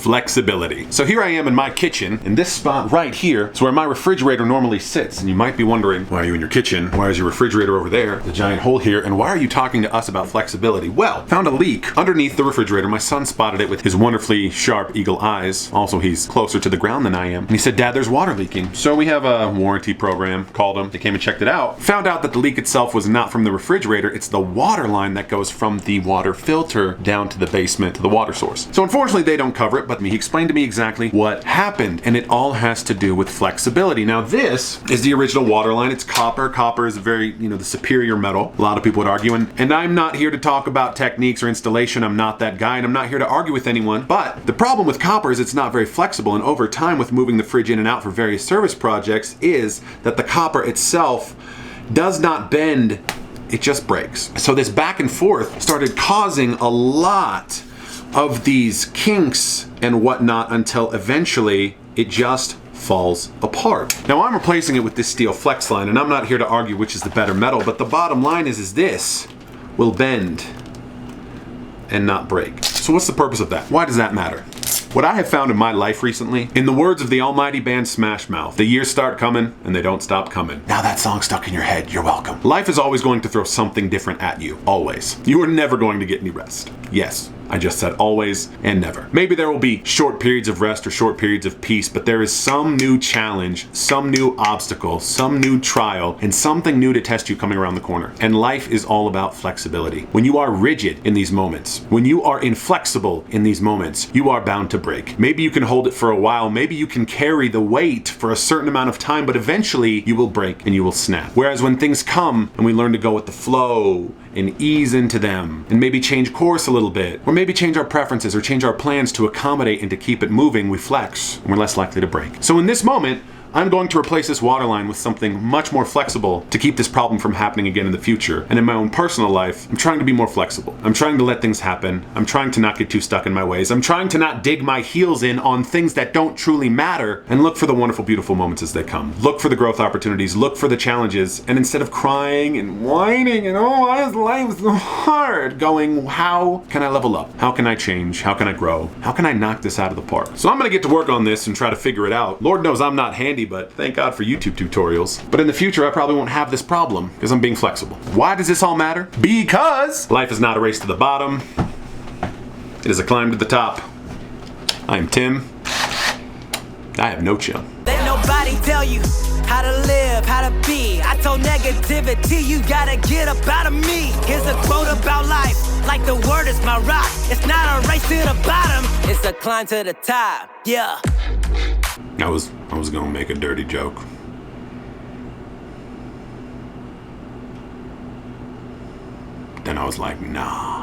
flexibility. So here I am in my kitchen, and this spot right here is where my refrigerator normally sits. And you might be wondering, why are you in your kitchen? Why is your refrigerator over there? The giant hole here, and why are you talking to us about flexibility? Well, found a leak underneath the refrigerator. My son spotted it with his wonderfully sharp eagle eyes. Also, he's closer to the ground than I am. And he said, Dad, there's water leaking. So we have a warranty program. Called them. They came and checked it out. Found out that the leak itself was not from the refrigerator. It's the water line that goes from the water filter down to the basement to the water source. So unfortunately, they don't cover it, but he explained to me exactly what happened, and it all has to do with flexibility. Now, this is the original water line. It's copper. Copper is a very, the superior metal. A lot of people would argue, and I'm not here to talk about techniques or installation. I'm not that guy, and I'm not here to argue with anyone. But the problem with copper is it's not very flexible, and over time, with moving the fridge in and out for various service projects, is that the copper itself does not bend. It just breaks. So this back and forth started causing a lot of these kinks and whatnot until eventually it just falls apart. Now I'm replacing it with this steel flex line, and I'm not here to argue which is the better metal, but the bottom line is this will bend and not break. So what's the purpose of that? Why does that matter? What I have found in my life recently, in the words of the almighty band Smash Mouth, the years start coming and they don't stop coming. Now that song stuck in your head, you're welcome. Life is always going to throw something different at you, always. You are never going to get any rest. Yes, I just said always and never. Maybe there will be short periods of rest or short periods of peace, but there is some new challenge, some new obstacle, some new trial, and something new to test you coming around the corner. And life is all about flexibility. When you are rigid in these moments, when you are inflexible in these moments, you are bound to break. Maybe you can hold it for a while, maybe you can carry the weight for a certain amount of time, but eventually you will break and you will snap. Whereas when things come and we learn to go with the flow and ease into them and maybe change course a little bit, or maybe change our preferences or change our plans to accommodate and to keep it moving, we flex and we're less likely to break. So in this moment, I'm going to replace this water line with something much more flexible to keep this problem from happening again in the future. And in my own personal life, I'm trying to be more flexible. I'm trying to let things happen. I'm trying to not get too stuck in my ways. I'm trying to not dig my heels in on things that don't truly matter and look for the wonderful, beautiful moments as they come. Look for the growth opportunities, look for the challenges, and instead of crying and whining and, oh, why is life so hard, going, how can I level up? How can I change? How can I grow? How can I knock this out of the park? So I'm gonna get to work on this and try to figure it out. Lord knows I'm not handy, but thank God for YouTube tutorials. But in the future, I probably won't have this problem because I'm being flexible. Why does this all matter? Because life is not a race to the bottom. It is a climb to the top. I am Tim. I have no chill. Let nobody tell you how to live, how to be. I told negativity, you gotta get up out of me. Here's a quote about life, like the word is my rock. It's not a race to the bottom, it's a climb to the top, yeah. I was gonna make a dirty joke. Then I was like, nah.